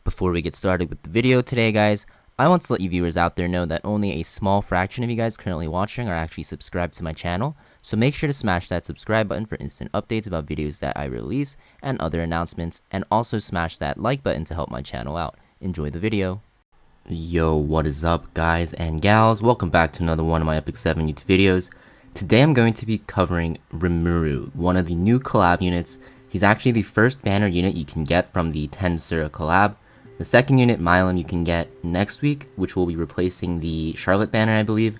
Before we get started with the video today, guys, I want to let you viewers out there know that only a small fraction of you guys currently watching are actually subscribed to my channel, so make sure to smash that subscribe button for instant updates about videos that I release and other announcements, and also smash that like button to help my channel out. Enjoy the video. Yo, what is up guys and gals? Welcome back to another one of my Epic 7 YouTube videos. Today I'm going to be covering Rimuru, one of the new collab units. He's actually the first banner unit you can get from the Tensura collab. The second unit, Milim, you can get next week, which will be replacing the Charlotte banner, I believe.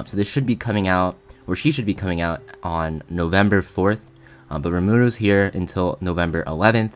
So this should be coming out, or she should be coming out on November 4th. But Rimuru's here until November 11th.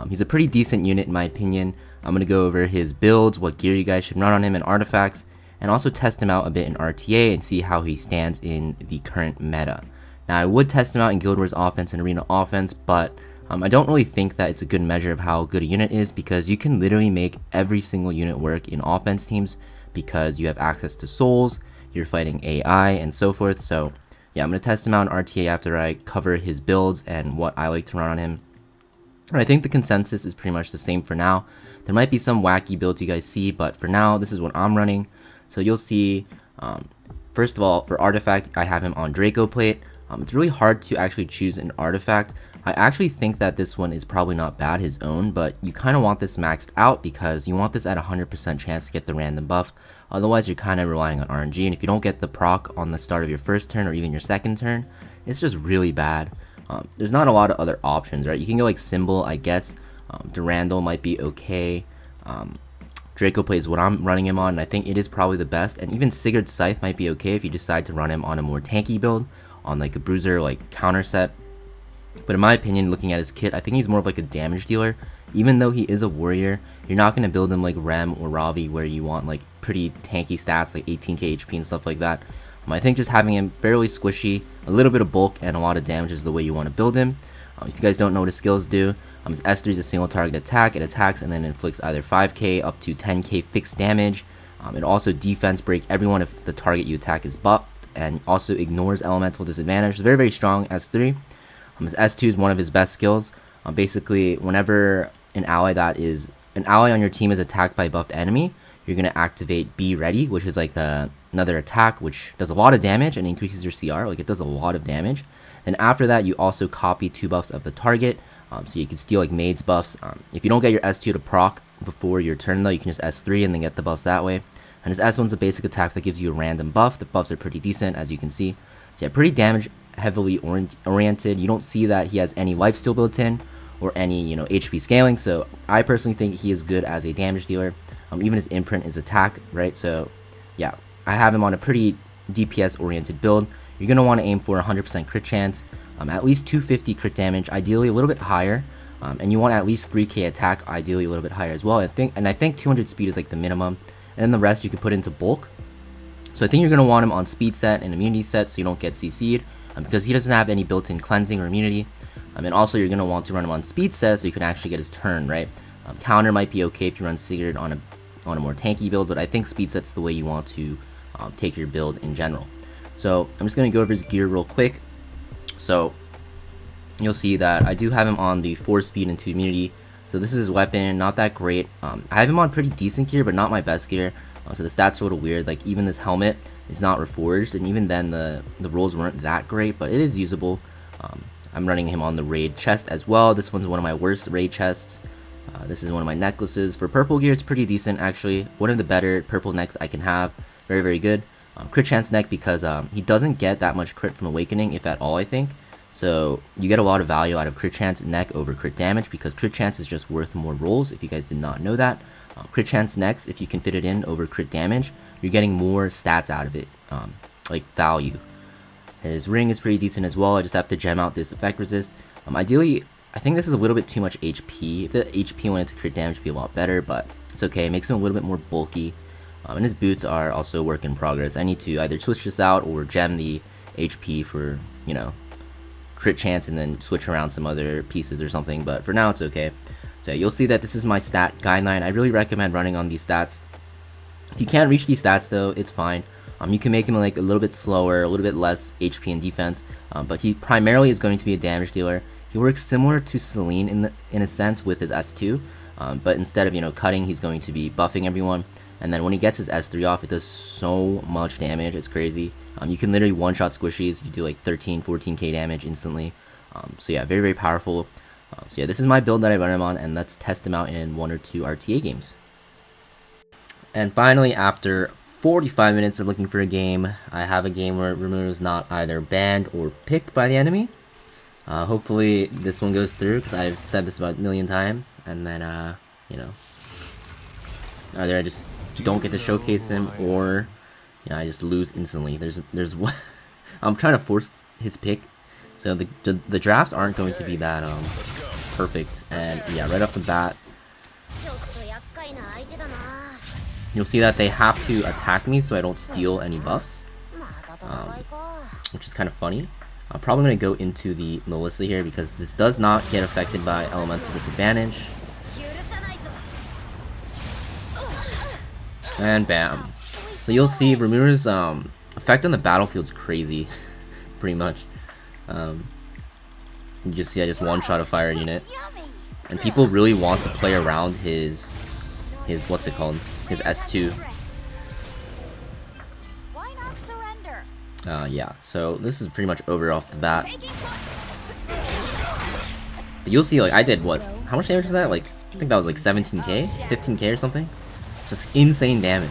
He's a pretty decent unit in my opinion. I'm going to go over his builds, what gear you guys should run on him, and artifacts, and also test him out a bit in RTA and see how he stands in the current meta. Now, I would test him out in Guild Wars offense and arena offense, but I don't really think that it's a good measure of how good a unit is, because you can literally make every single unit work in offense teams because you have access to souls, you're fighting AI, and so forth. So yeah, I'm going to test him out in RTA after I cover his builds and what I like to run on him. And I think the consensus is pretty much the same for now. There might be some wacky builds you guys see, but for now, this is what I'm running. So you'll see, first of all, for artifact, I have him on Draco plate. It's really hard to actually choose an artifact. I actually think that this one is probably not bad, his own, but you kind of want this maxed out because you want this at 100% chance to get the random buff. Otherwise, you're kind of relying on RNG, and if you don't get the proc on the start of your first turn or even your second turn, it's just really bad. There's not a lot of other options, right? You can go like Symbol, I guess. Durandal might be okay. Draco plate is what I'm running him on, and I think it is probably the best. And even Sigurd's Scythe might be okay if you decide to run him on a more tanky build, on like a bruiser, like counter set. But in my opinion, looking at his kit, I think he's more of like a damage dealer. Even though he is a warrior, you're not going to build him like Rem or Ravi, where you want like pretty tanky stats like 18k HP and stuff like that. I think just having him fairly squishy, a little bit of bulk, and a lot of damage is the way you want to build him. If you guys don't know what his skills do, his S3 is a single target attack. It attacks and then inflicts either 5k up to 10k fixed damage. It also defense break everyone if the target you attack is buffed, and also ignores elemental disadvantage. It's very, very strong S3. His S2 is one of his best skills. Basically, whenever an ally on your team is attacked by a buffed enemy, you're going to activate Be Ready, which is like another attack which does a lot of damage and increases your CR. Like, it does a lot of damage. And after that, you also copy 2 buffs of the target. So you can steal like Maid's buffs. If you don't get your S2 to proc before your turn though, you can just S3 and then get the buffs that way. And his S1's a basic attack that gives you a random buff. The buffs are pretty decent, as you can see. So yeah, pretty damage heavily oriented. You don't see that he has any lifesteal built in or any, HP scaling. So I personally think he is good as a damage dealer. Even his imprint is attack, right? So yeah, I have him on a pretty DPS oriented build. You're going to want to aim for 100% crit chance, at least 250 crit damage, ideally a little bit higher, and you want at least 3k attack, ideally a little bit higher as well. I think 200 speed is like the minimum, and then the rest you can put into bulk. So I think you're going to want him on speed set and immunity set so you don't get CC'd, because he doesn't have any built-in cleansing or immunity. And also you're going to want to run him on speed set so you can actually get his turn, right? Counter might be okay if you run Sigurd on a more tanky build, but I think speed set's the way you want to take your build in general. So I'm just going to go over his gear real quick. So you'll see that I do have him on the 4 speed and 2 immunity. So this is his weapon, not that great. I have him on pretty decent gear, but not my best gear. So the stats are a little weird. Like, even this helmet is not reforged, and even then the rolls weren't that great, but it is usable. I'm running him on the raid chest as well. This one's one of my worst raid chests. This is one of my necklaces. For purple gear, it's pretty decent actually. One of the better purple necks I can have. Very, very good. Crit chance neck, because he doesn't get that much crit from awakening, if at all, I think. So you get a lot of value out of crit chance neck over crit damage, because crit chance is just worth more rolls, if you guys did not know that. Crit chance next, if you can fit it in over crit damage, you're getting more stats out of it, like value. His ring is pretty decent as well. I just have to gem out this effect resist. Ideally, I think this is a little bit too much HP. If the HP went into crit damage, would be a lot better, but it's okay. It makes him a little bit more bulky. And his boots are also a work in progress. I need to either switch this out or gem the HP for, crit chance, and then switch around some other pieces or something, but for now it's okay. So you'll see that this is my stat guideline. I really recommend running on these stats. If you can't reach these stats though, it's fine. You can make him like a little bit slower, a little bit less HP and defense, but he primarily is going to be a damage dealer. He works similar to Celine in a sense with his S2, but instead of, you know, cutting, he's going to be buffing everyone. And then when he gets his S3 off, it does so much damage, it's crazy. You can literally one-shot squishies, you do like 13, 14k damage instantly. So yeah, very, very powerful. So yeah, this is my build that I run him on, and let's test him out in 1 or 2 RTA games. And finally, after 45 minutes of looking for a game, I have a game where Rimuru is not either banned or picked by the enemy. Hopefully this one goes through, because I've said this about a million times, and then, you know, either I just don't get to showcase him, or, you know, I just lose instantly. There's one, I'm trying to force his pick, so the drafts aren't going to be that, perfect, and yeah, right off the bat, you'll see that they have to attack me so I don't steal any buffs, which is kind of funny. I'm probably going to go into the Melissa here because this does not get affected by elemental disadvantage. And bam. So you'll see Rimuru's effect on the battlefield is crazy, pretty much. You just see I just one-shot a fire unit. And people really want to play around his what's it called? His S2. Yeah, so this is pretty much over off the bat. But you'll see, like, I did what? How much damage is that? Like, I think that was like 17k? 15k or something? Just insane damage.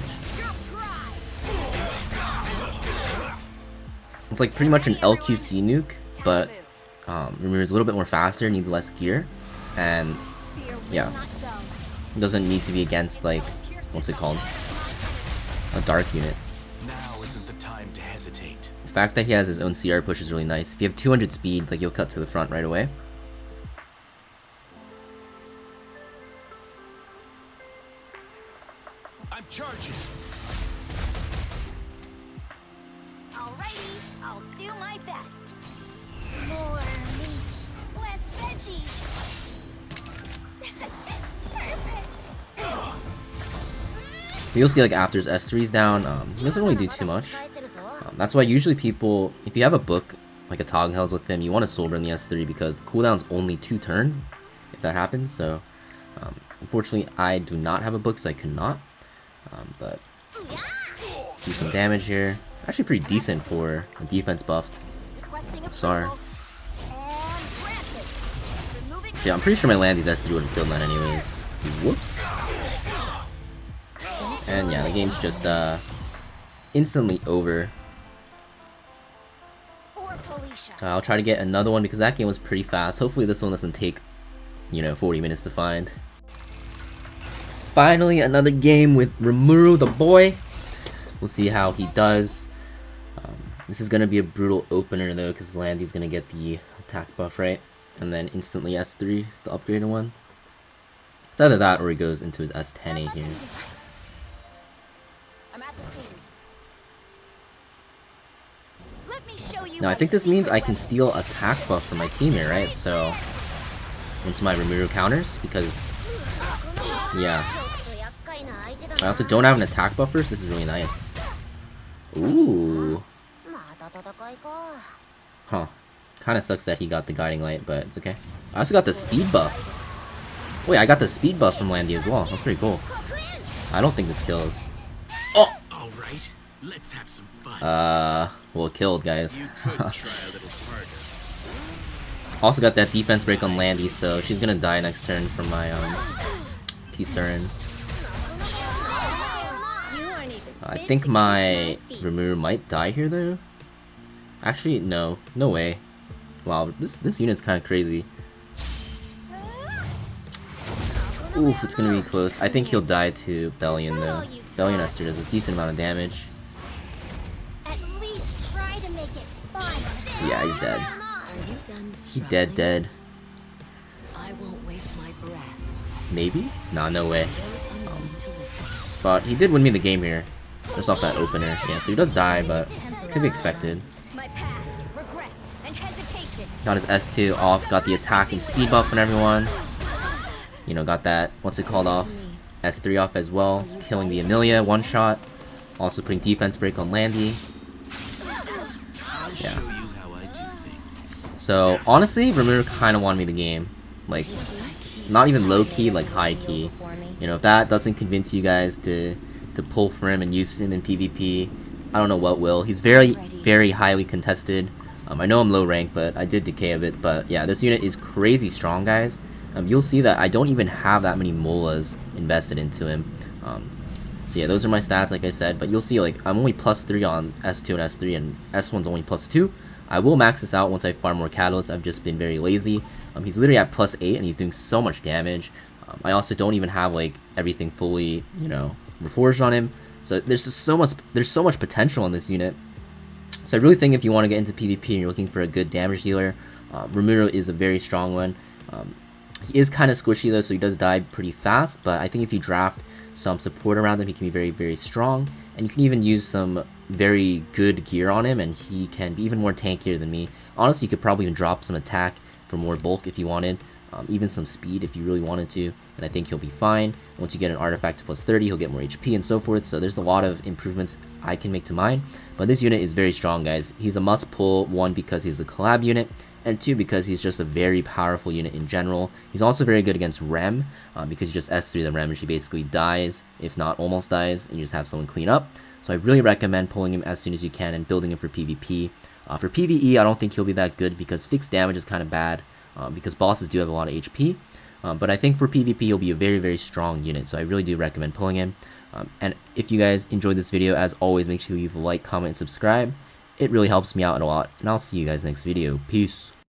It's like pretty much an LQC nuke, but Rimuru is a little bit more faster, needs less gear, and yeah, it doesn't need to be against, like, what's it called? A dark unit. The fact that he has his own CR push is really nice. If you have 200 speed, like, you'll cut to the front right away. I'm charging. Alrighty, I'll do my best. More meat, less veggies. Perfect. You'll see, like, after his S3's down, he doesn't really do too much. That's why usually people, if you have a book, like a Tog Hells with him, you want to soul burn the S3 because the cooldown's only 2 turns, if that happens. So, unfortunately, I do not have a book, so I cannot. But do some damage here. Actually pretty decent for a defense buffed. Sorry. Yeah, I'm pretty sure my Landy's S3 would have killed that anyways. Whoops. And yeah, the game's just instantly over. I'll try to get another one because that game was pretty fast. Hopefully this one doesn't take, you know, 40 minutes to find. Finally, another game with Rimuru, the boy. We'll see how he does. This is going to be a brutal opener though, because Landy's going to get the attack buff, right? And then instantly S3, the upgraded one. It's either that or he goes into his S10A here. Now I think this means I can steal attack buff from my team here, right? So, into my Rimuru counters, because, yeah. I also don't have an attack buff first, this is really nice. Ooh. Huh. Kinda sucks that he got the guiding light, but it's okay. I also got the speed buff. Wait, I got the speed buff from Landy as well. That's pretty cool. I don't think this kills. Oh! Alright, let's have some fun. Well, it killed, guys. Also got that defense break on Landy, so she's gonna die next turn from my T-Surin. I think my Rimuru might die here though. Actually, no way. Wow, this unit's kind of crazy. Oof, it's gonna be close. I think he'll die to Bellion though. Bellion Esther does a decent amount of damage. Yeah, he's dead. He dead. Maybe? Nah, no way. But he did win me the game here. Just off that opener. Yeah, so he does die, but to be expected. Got his S2 off, got the attack and speed buff on everyone. You know, got that, what's it called, off. S3 off as well, killing the Amelia, one shot. Also putting defense break on Landy. Yeah. So honestly, Rimuru kind of won me the game. Like, not even low key, like high key. You know, if that doesn't convince you guys to pull for him and use him in PvP, I don't know what will. He's very highly contested. I know I'm low rank, but I did decay a bit. But yeah, this unit is crazy strong, guys. You'll see that I don't even have that many molas invested into him. So yeah, those are my stats, like I said. But you'll see, like, I'm only +3 on S2 and S3, and S1's only +2. I will max this out once I farm more catalysts. I've just been very lazy. He's literally at +8, and he's doing so much damage. I also don't even have, like, everything fully, you know, reforged on him. So there's just so much potential in this unit. So I really think if you want to get into PvP and you're looking for a good damage dealer, Rimuru is a very strong one. He is kind of squishy though, so he does die pretty fast, but I think if you draft some support around him, he can be very strong, and you can even use some very good gear on him, and he can be even more tankier than me. Honestly, you could probably even drop some attack for more bulk if you wanted, even some speed if you really wanted to, and I think he'll be fine. Once you get an artifact to +30, he'll get more HP and so forth, so there's a lot of improvements I can make to mine. But this unit is very strong, guys. He's a must pull, one, because he's a collab unit, and two, because he's just a very powerful unit in general. He's also very good against Rem, because you just S3 the Rem and she basically dies, if not almost dies, and you just have someone clean up. So I really recommend pulling him as soon as you can and building him for PvP. For PvE, I don't think he'll be that good because fixed damage is kind of bad, because bosses do have a lot of HP. But I think for PvP, he'll be a very strong unit, so I really do recommend pulling him. And if you guys enjoyed this video, as always, make sure you leave a like, comment, and subscribe. It really helps me out a lot, and I'll see you guys next video. Peace.